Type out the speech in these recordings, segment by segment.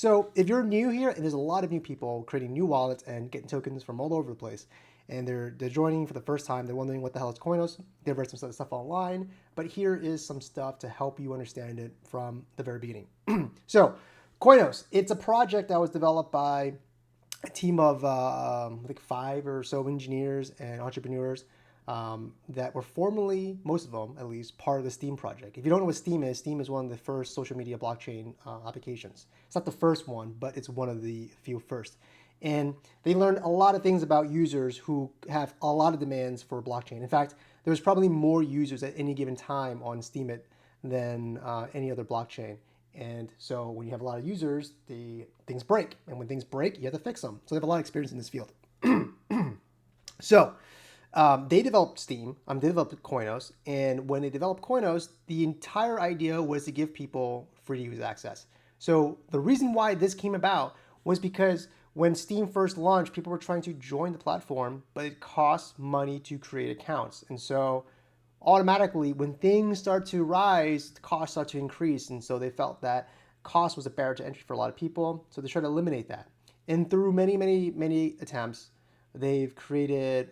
So if you're new here, and there's a lot of new people creating new wallets and getting tokens from all over the place, and they're joining for the first time, they're wondering what the hell is Koinos. They've read some stuff online, but here is some stuff to help you understand it from the very beginning. So Koinos, it's a project that was developed by a team of like five or so engineers and entrepreneurs that were formerly, most of them at least, part of the Steam project. If you don't know what Steam is one of the first social media blockchain applications. It's not the first one, but it's one of the few first. And they learned a lot of things about users who have a lot of demands for blockchain. In fact, there's probably more users at any given time on Steemit than any other blockchain. And so when you have a lot of users, things break. And when things break, you have to fix them. So they have a lot of experience in this field. So they developed Steam, they developed Koinos, and when they developed Koinos, the entire idea was to give people free use access. So the reason why this came about was because when Steam first launched, people were trying to join the platform, but it costs money to create accounts. And so automatically, when things start to rise, the costs start to increase. And so they felt that cost was a barrier to entry for a lot of people. So they tried to eliminate that. And through many, many, many attempts, they've created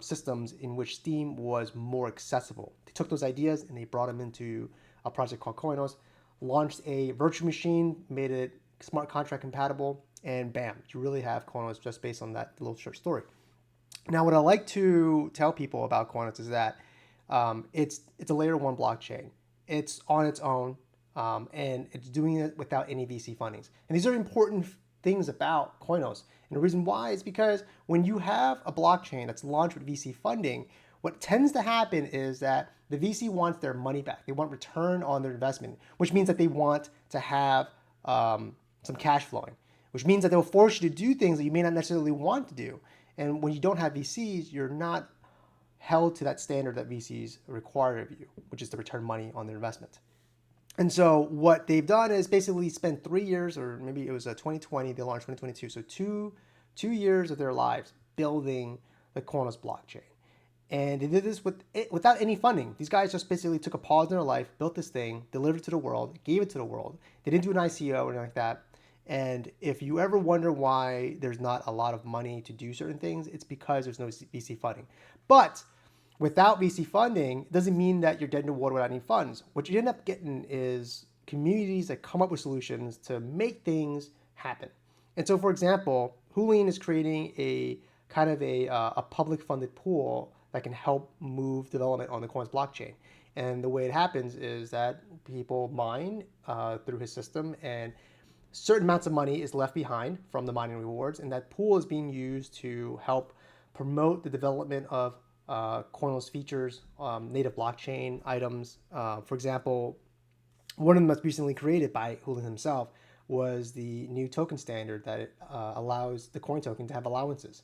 systems in which Steam was more accessible. They took those ideas and they brought them into a project called Koinos, launched a virtual machine, made it smart contract compatible, and bam, you really have Koinos just based on that little short story. Now, what I like to tell people about Koinos is that it's a layer one blockchain. It's on its own, and it's doing it without any VC fundings. And these are important things about Koinos. And the reason why is because when you have a blockchain that's launched with VC funding, what tends to happen is that the VC wants their money back. They want return on their investment, which means that they want to have some cash flowing, which means that they'll force you to do things that you may not necessarily want to do. And when you don't have VCs, you're not held to that standard that VCs require of you, which is to return money on their investment. And so what they've done is basically spent 3 years, or maybe it was 2020, they launched 2022. So two years of their lives building the Koinos blockchain. And they did this without any funding. These guys just basically took a pause in their life, built this thing, delivered it to the world, gave it to the world. They didn't do an ICO or anything like that. And if you ever wonder why there's not a lot of money to do certain things, it's because there's no VC funding. But without VC funding, it doesn't mean that you're dead in the water without any funds. What you end up getting is communities that come up with solutions to make things happen. And so, for example, Hulian is creating a kind of a public funded pool that can help move development on the Koinos blockchain. And the way it happens is that people mine through his system, and certain amounts of money is left behind from the mining rewards, and that pool is being used to help promote the development of Koinos features, native blockchain items. For example, one of them that's recently created by Hulian himself was the new token standard that allows the coin token to have allowances.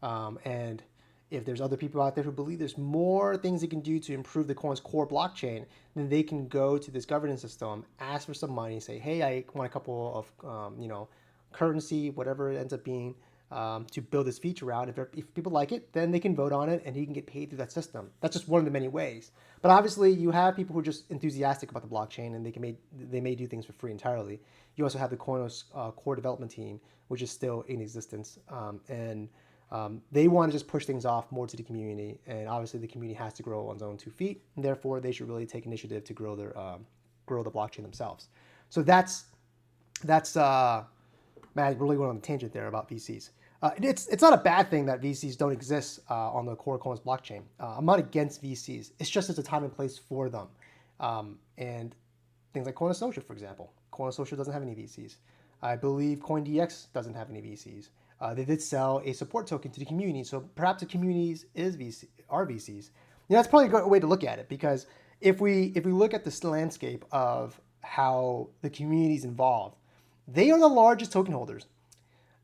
And if there's other people out there who believe there's more things they can do to improve the Koinos core blockchain, then they can go to this governance system, ask for some money, say, hey, I want a couple of currency, whatever it ends up being, to build this feature out. If people like it, then they can vote on it and he can get paid through that system. That's just one of the many ways. But obviously, you have people who are just enthusiastic about the blockchain and they may do things for free entirely. You also have the Koinos core development team, which is still in existence, and they want to just push things off more to the community. And obviously, the community has to grow on its own 2 feet, and therefore they should really take initiative to grow the blockchain themselves. So that's man, I really went on a tangent there about VCs. It's not a bad thing that VCs don't exist on the core Koinos blockchain. I'm not against VCs. It's just there's a time and place for them. And things like Koinos Social, for example. Koinos Social doesn't have any VCs. I believe CoinDX doesn't have any VCs. They did sell a support token to the community, so perhaps the communities are VCs. That's probably a good way to look at it, because if we look at this landscape of how the community is involved, they are the largest token holders.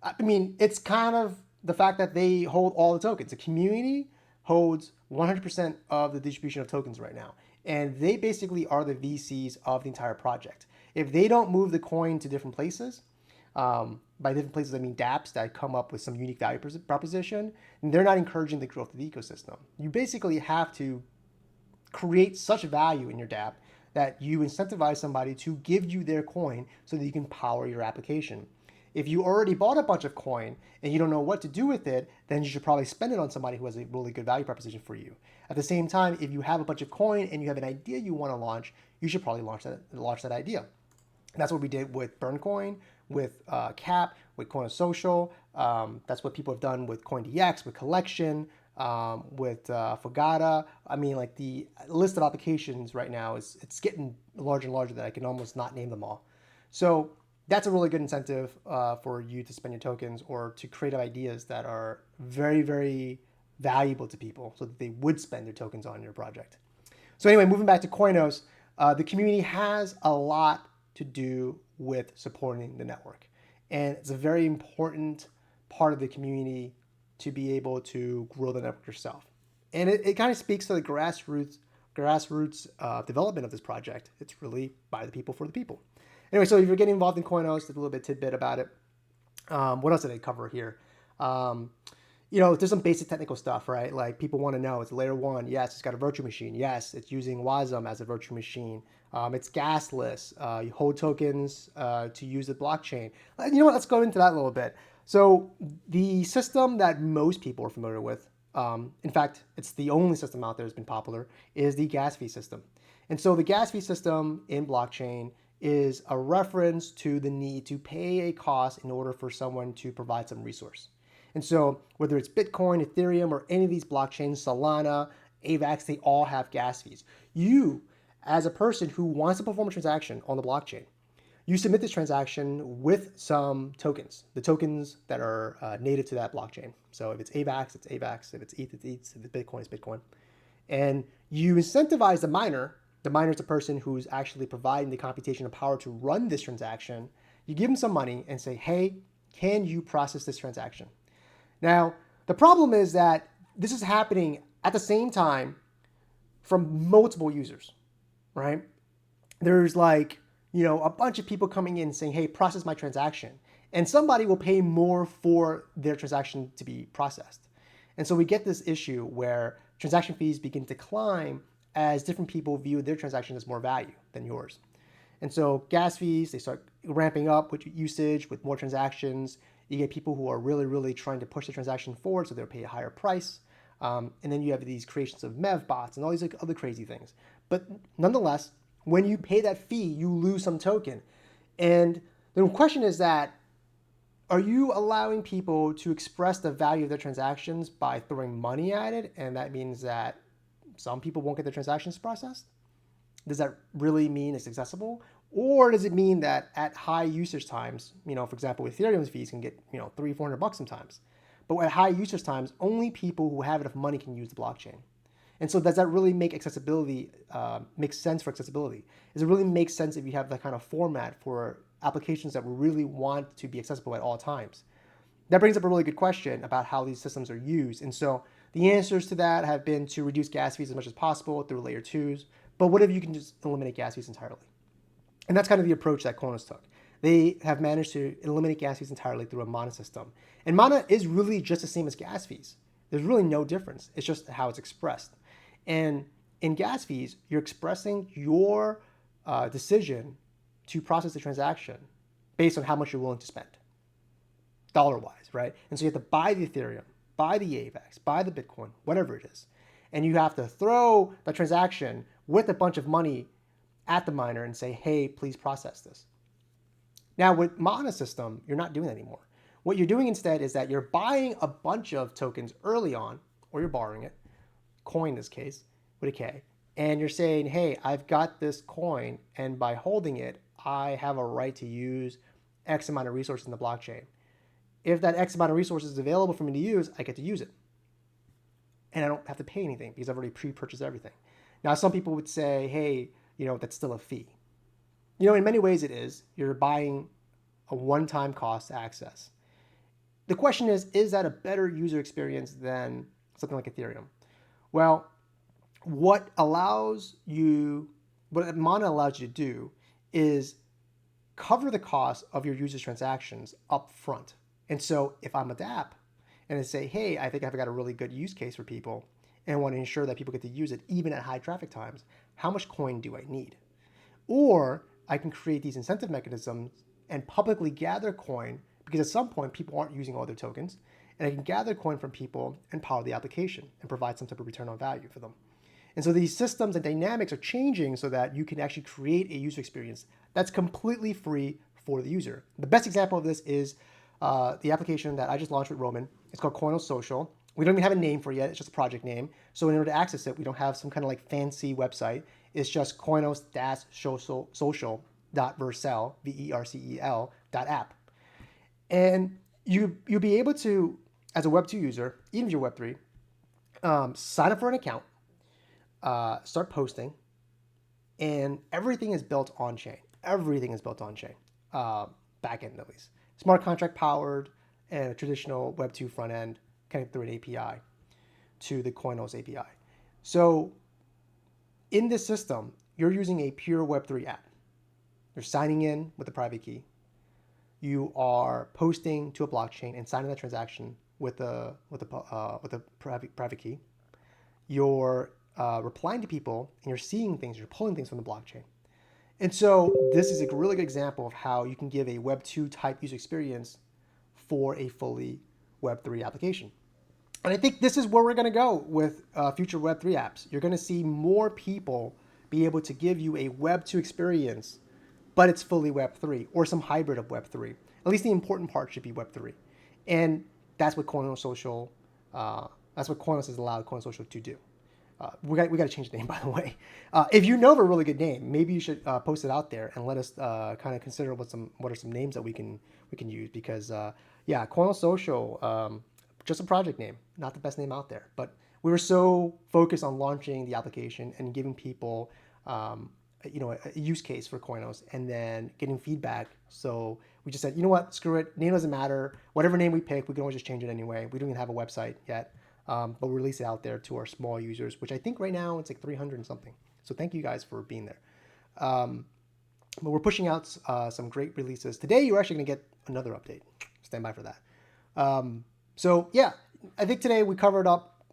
I mean, it's kind of the fact that they hold all the tokens. The community holds 100% of the distribution of tokens right now. And they basically are the VCs of the entire project. If they don't move the coin to different places, by different places I mean dApps that come up with some unique value proposition, and they're not encouraging the growth of the ecosystem. You basically have to create such value in your dApp that you incentivize somebody to give you their coin so that you can power your application. If you already bought a bunch of coin and you don't know what to do with it, then you should probably spend it on somebody who has a really good value proposition for you. At the same time, if you have a bunch of coin and you have an idea you want to launch, you should probably launch that idea. And that's what we did with Burncoin, with Cap, with Koinos Social. That's what people have done with CoinDX, with Collection, with Fogata. I mean, like the list of applications right now it's getting larger and larger that I can almost not name them all. So that's a really good incentive for you to spend your tokens or to create ideas that are very, very valuable to people so that they would spend their tokens on your project. So anyway, moving back to Koinos, the community has a lot to do with supporting the network. And it's a very important part of the community to be able to grow the network yourself. And it kind of speaks to the grassroots development of this project. It's really by the people for the people. Anyway, so if you're getting involved in Koinos, there's a little bit tidbit about it. What else did I cover here? There's some basic technical stuff, right? Like people want to know, it's layer 1. Yes, it's got a virtual machine. Yes, it's using Wasm as a virtual machine. It's gasless. You hold tokens to use the blockchain. You know what? Let's go into that a little bit. So the system that most people are familiar with, in fact, it's the only system out there that's been popular, is the gas fee system. And so the gas fee system in blockchain is a reference to the need to pay a cost in order for someone to provide some resource. And so whether it's Bitcoin, Ethereum, or any of these blockchains, Solana, AVAX, they all have gas fees. You, as a person who wants to perform a transaction on the blockchain, you submit this transaction with some tokens, the tokens that are native to that blockchain. So if it's AVAX, it's AVAX. If it's ETH, it's ETH. If it's Bitcoin, it's Bitcoin. And you incentivize the miner. The miner is the person who's actually providing the computational power to run this transaction. You give them some money and say, hey, can you process this transaction? Now, the problem is that this is happening at the same time from multiple users, right? There's a bunch of people coming in saying, hey, process my transaction. And somebody will pay more for their transaction to be processed. And so we get this issue where transaction fees begin to climb as different people view their transaction as more value than yours. And so gas fees, they start ramping up with usage, with more transactions. You get people who are really, really trying to push the transaction forward, so they'll pay a higher price. And then you have these creations of MEV bots and all these other crazy things. But nonetheless, when you pay that fee, you lose some token. And the question is that, are you allowing people to express the value of their transactions by throwing money at it? And that means that some people won't get their transactions processed? Does that really mean it's accessible? Or does it mean that at high usage times, for example, Ethereum's fees can get, $300-400 sometimes. But at high usage times, only people who have enough money can use the blockchain. And so does that really make accessibility, make sense for accessibility? Does it really make sense if you have that kind of format for applications that we really want to be accessible at all times? That brings up a really good question about how these systems are used. And so the answers to that have been to reduce gas fees as much as possible through layer 2s. But what if you can just eliminate gas fees entirely? And that's kind of the approach that Koinos took. They have managed to eliminate gas fees entirely through a mana system. And mana is really just the same as gas fees. There's really no difference. It's just how it's expressed. And in gas fees, you're expressing your decision to process the transaction based on how much you're willing to spend, dollar-wise, right? And so you have to buy the Ethereum, buy the AVAX, buy the Bitcoin, whatever it is. And you have to throw the transaction with a bunch of money at the miner and say, hey, please process this. Now with Mana system, you're not doing that anymore. What you're doing instead is that you're buying a bunch of tokens early on, or you're borrowing it, coin in this case, with a K, and you're saying, hey, I've got this coin, and by holding it, I have a right to use X amount of resources in the blockchain. If that X amount of resources is available for me to use, I get to use it. And I don't have to pay anything because I've already pre-purchased everything. Now, some people would say, hey, that's still a fee. In many ways it is. You're buying a one-time cost to access. The question is that a better user experience than something like Ethereum? Well, what Mana allows you to do is cover the cost of your user's transactions up front. And so if I'm a dApp and I say, hey, I think I've got a really good use case for people and want to ensure that people get to use it even at high traffic times, how much coin do I need? Or I can create these incentive mechanisms and publicly gather coin, because at some point people aren't using all their tokens, and I can gather coin from people and power the application and provide some type of return on value for them. And so these systems and dynamics are changing so that you can actually create a user experience that's completely free for the user. The best example of this is the application that I just launched with Roman. It's called Koinos Social. We don't even have a name for it yet. It's just a project name. So in order to access it, we don't have some kind of like fancy website. It's just koinos-social.vercel, V-E-R-C-E-L, .app. And you'll be able to, as a Web2 user, even if you're Web3, sign up for an account, start posting, and everything is built on chain. Everything is built on chain, back end at least. Smart contract powered and a traditional Web2 front end connected through an API to the Koinos API. So in this system, you're using a pure Web3 app. You're signing in with a private key. You are posting to a blockchain and signing that transaction with a private key. You're replying to people and you're seeing things, you're pulling things from the blockchain. And so this is a really good example of how you can give a Web2 type user experience for a fully Web3 application. And I think this is where we're going to go with future Web3 apps. You're going to see more people be able to give you a Web2 experience, but it's fully Web3 or some hybrid of Web3. At least the important part should be Web3. And that's what Koinos Social, that's what Koinos has allowed Koinos Social to do. We got to change the name, by the way. If you know of a really good name, maybe you should post it out there and let us kind of consider what are some names that we can use, because yeah, Koinos Social, just a project name, not the best name out there. But we were so focused on launching the application and giving people a use case for Koinos and then getting feedback. So we just said, you know what, screw it, name doesn't matter. Whatever name we pick, we can always just change it anyway. We don't even have a website yet. But we'll release it out there to our small users, which I think right now it's like 300 and something. So thank you guys for being there. But we're pushing out some great releases. Today, you're actually going to get another update. Stand by for that. So yeah, I think today we covered up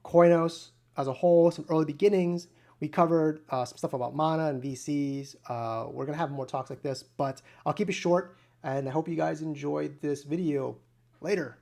Koinos as a whole, some early beginnings. We covered some stuff about Mana and VCs. We're going to have more talks like this, but I'll keep it short, and I hope you guys enjoyed this video. Later.